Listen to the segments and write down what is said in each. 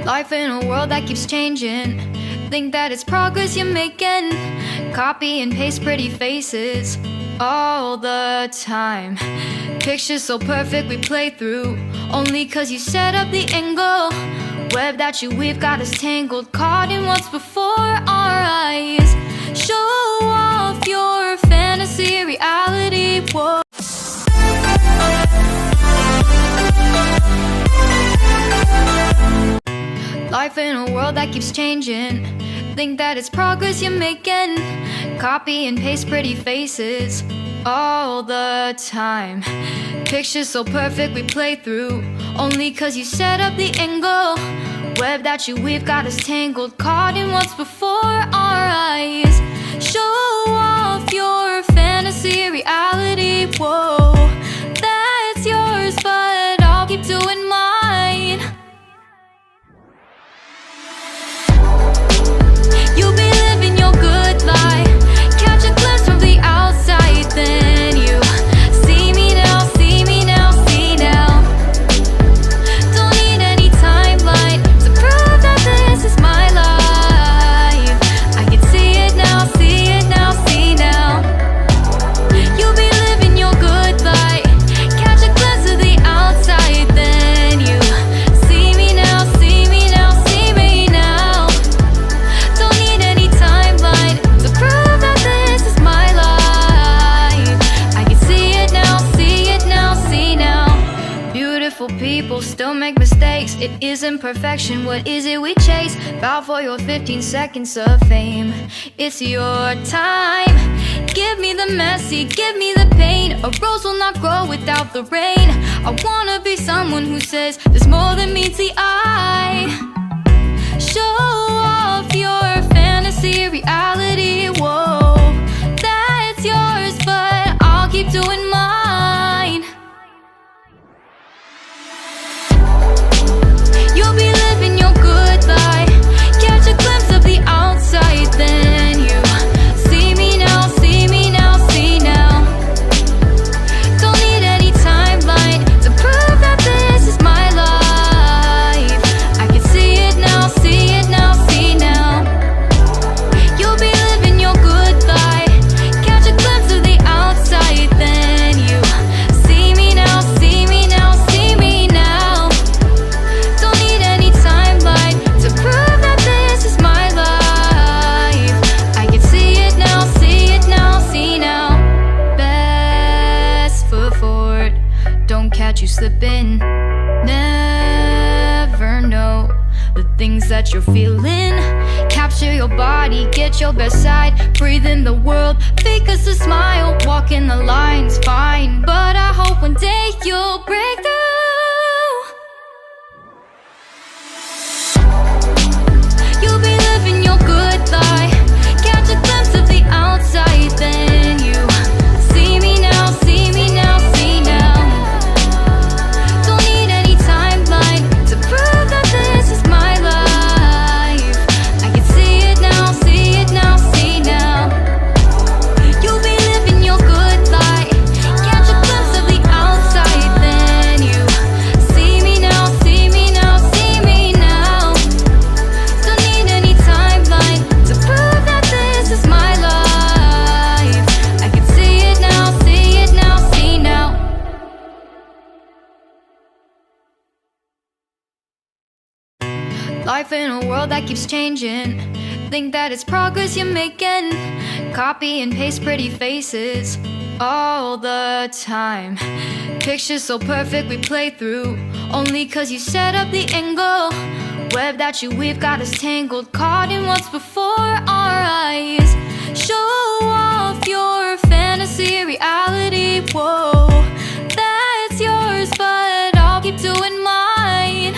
Life in a world that keeps changing. Think that it's progress you're making. Copy and paste pretty faces all the time. Pictures so perfect we play through, only cause you set up the angle. Web that you weave got us tangled, caught in what's before our eyes. Show off your fantasy reality. Whoa. Life in a world that keeps changing. Think that it's progress you're making. Copy and paste pretty faces all the time. Pictures so perfect we play through, only cause you set up the angle. Web that you weave got us tangled, caught in what's before our eyes. Show off your fantasy reality. Whoa, that's yours, but I'll keep doing mine. You'll be living your good life. Catch a glimpse from the outside, then you see me now, see me now, see now. Don't need any timeline to prove that this is my life. I can see it now, see it now, see now. You'll be living your good life. Catch a glimpse of the outside, then you see me now, see me now, see me now. Don't need any timeline to prove that this is my life. I can see it now, see it now, see now. Beautiful people still make mistakes. It isn't perfection, what is it we chase? Bow for your 15 seconds of fame. It's your time. Give me the messy, give me the pain. A rose will not grow without the rain. I wanna be someone who says there's more than meets the eye. Show off your fantasy reality. Whoa, that's yours, but I'll keep doing mine. You'll be living your good life. Catch a glimpse of the outside, then you see me now, see me now, see now. Don't need any timeline to prove that this is my life. I can see it now, see it now, see now. You'll be living your good life. Catch a glimpse of the outside, then you see me now, see me now, see me now. Don't need any timeline to prove that this is my life. I can see it now, see it now, see now. Best foot forward, don't catch you slipping. Never know the things that you're feeling. Capture your body, get your best side. Breathe in the world, fake us a smile. Walking the lines, fine, but I hope one day you'll break through. You'll be living your good life. Catch a glimpse of the outside, then you see me now, see me now, see now. Don't need any timeline to prove that this is my life. I can see it now, see it now, see now. You'll be living your good life. Catch a glimpse of the outside, then you see me now, see me now, see me now. Don't need any timeline to prove that this is my life. I can see it now, see it now, see now. Life in a world that keeps changing. Think that it's progress you're making. Copy and paste pretty faces all the time. Pictures so perfect we play through, only cause you set up the angle. Web that you weave got us tangled, caught in what's before our eyes. Show off your fantasy reality. Whoa, that's yours, but I'll keep doing mine.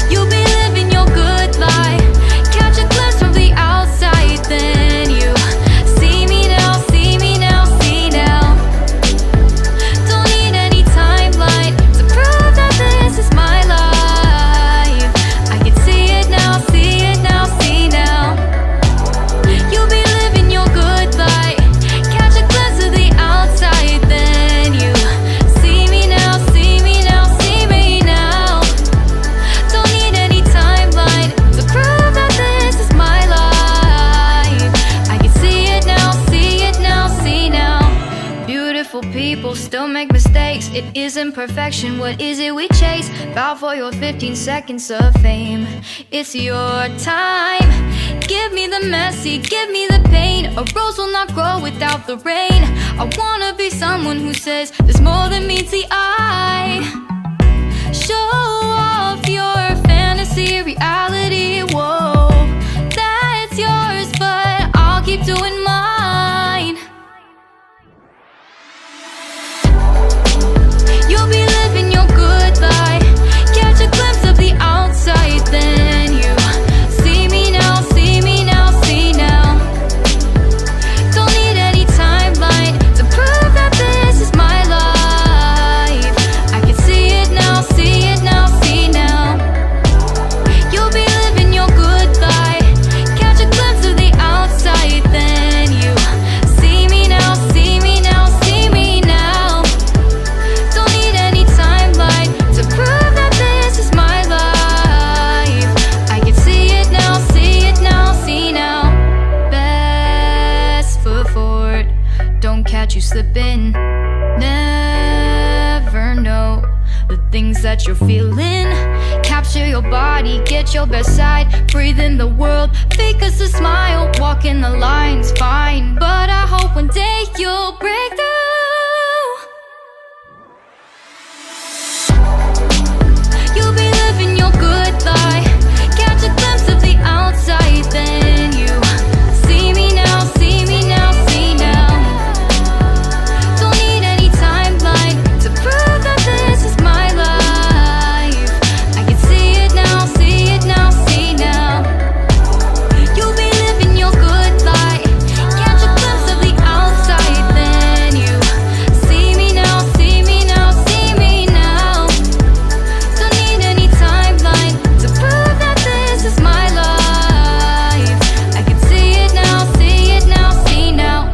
You'll be living your good life. Catch a glimpse from the outside, then you see me now, see me now, see now. Don't need any timeline to prove that this is my life. I can see it now, see it now, see now. You'll be living your good It isn't perfection, what is it we chase? Bow for your 15 seconds of fame. It's your time. Give me the messy, give me the pain. A rose will not grow without the rain. I wanna be someone who says there's more than meets the eye. Show off your fantasy, reality, whoa. That's yours, but I'll keep doing mine. You'll be living your good life. Catch a glimpse of the outside, then you see me now, see me now, see now. Don't need any timeline to prove that this is my life. I can see it now, see it now, see now. You'll be living your good life. Catch a glimpse of the outside, then you see me now, see me now, see me now. Don't need any timeline to prove that this is my life. I can see it now, see it now, see now. Best foot forward, don't catch you slipping. Never know the things that you're feeling. Capture your body, get your best side. Breathe in the world, fake us a smile. Walk in the lines, fine. But I hope one day you'll break through. You'll be living your good life. Catch a glimpse of the outside, then you see me now, see me now, see now. Don't need any timeline to prove that this is my life. I can see it now, see it now, see now. You'll be living your good life. Catch a glimpse of the outside, then you see me now, see me now, see me now. Don't need any timeline to prove that this is my life. I can see it now, see it now, see now.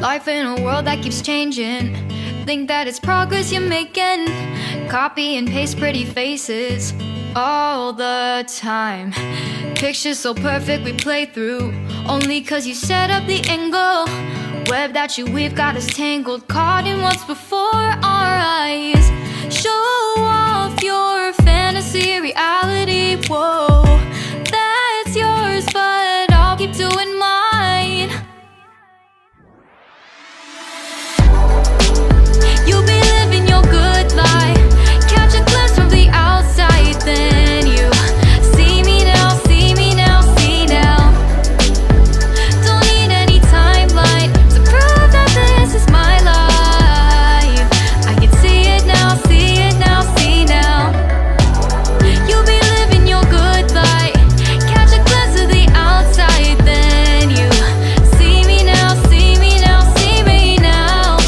Life in a world that keeps changing. Think that it's progress you're making. Copy and paste pretty faces all the time. Pictures so perfect we play through, only cause you set up the angle. Web that you weave got us tangled, caught in what's before our eyes. Show off your fantasy, reality, whoa. That's yours, but I'll keep doing mine. You'll be living your good life. Catch a glimpse from the outside, then you see me now, see me now, see now. Don't need any timeline to prove that this is my life. I can see it now, see it now, see now. You'll be living your good life. Catch a glimpse of the outside, then you see me now, see me now, see me now.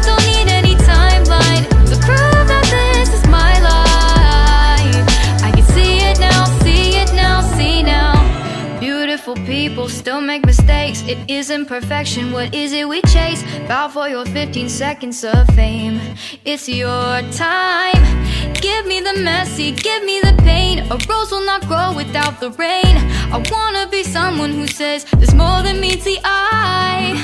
Don't need any timeline to prove that this is my life. I can see it now, see it now, see now. Beautiful people still make mistakes. It isn't perfection, what is it we chase? Bow for your 15 seconds of fame. It's your time. Give me the messy, give me the pain. A rose will not grow without the rain. I wanna be someone who says there's more than meets the eye.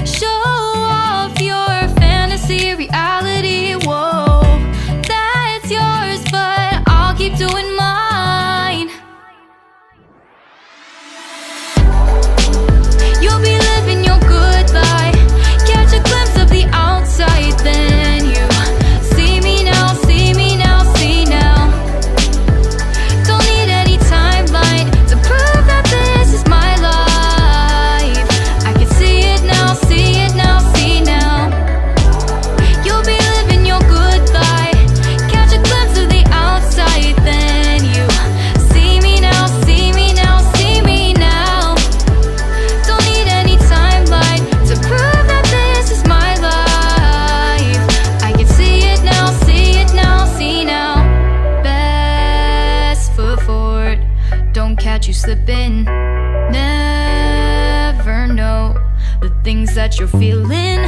Show off your fantasy, reality, whoa. That's yours, but I'll keep doing mine. You'll be living your good life. Catch a glimpse of the outside, then you see me now, see me now, see now. Don't need any timeline to prove that this is my life. I can see it now, see it now, see now. You'll be living your good life. Catch a glimpse of the outside, then you see me now, see me now, see me now. Don't need any timeline to prove that this is my life. I can see it now, see it now, see now. Best foot forward, don't catch you slipping. Never know the things that you're feeling.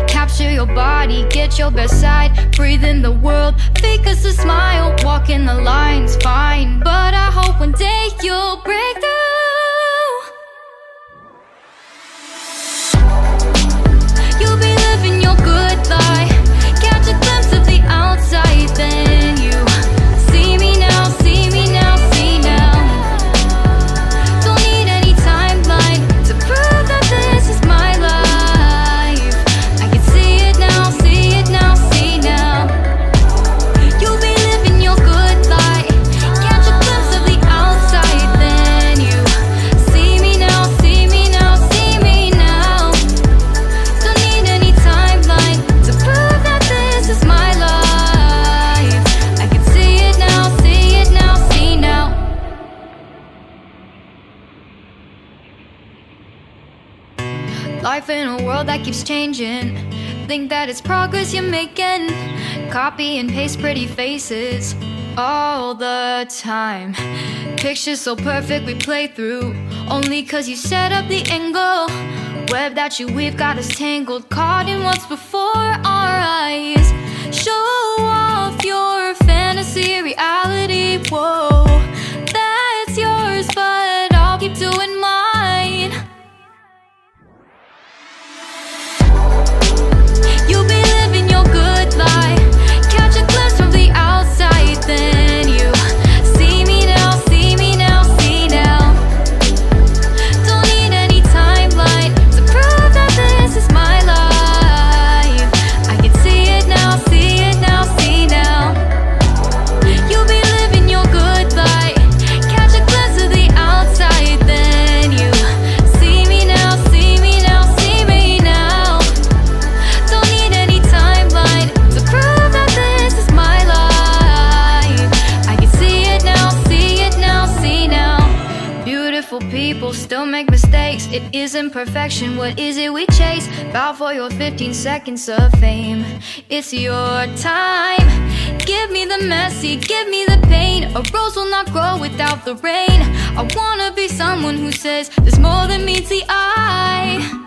Capture your body, get your best side. Breathe in the world, fake us a smile. Walk in the lines, fine. But I hope one day you'll break through. Life in a world that keeps changing. Think that it's progress you're making. Copy and paste pretty faces all the time. Pictures so perfect we play through, only cause you set up the angle. Web that you weave got us tangled, caught in what's before our eyes. Show off your fantasy reality, whoa, that's yours, but I'll keep doing mine. You'll be living your good life, catch a glimpse from the outside, then you see me now, see me now, see now. Don't need any timeline to prove that this is my life. I can see it now, see it now, see now. You'll be living your good life, catch a glimpse of the outside, then you see me now, see me now, see me now. Don't need any timeline to prove that this is my life. I can see it now, see it now, see now. Beautiful people still make mistakes. It isn't perfection, what is it we chase? Bow for your 15 seconds of fame. It's your time. Give me the messy, give me the pain. A rose will not grow without the rain. I wanna be someone who says there's more than meets the eye.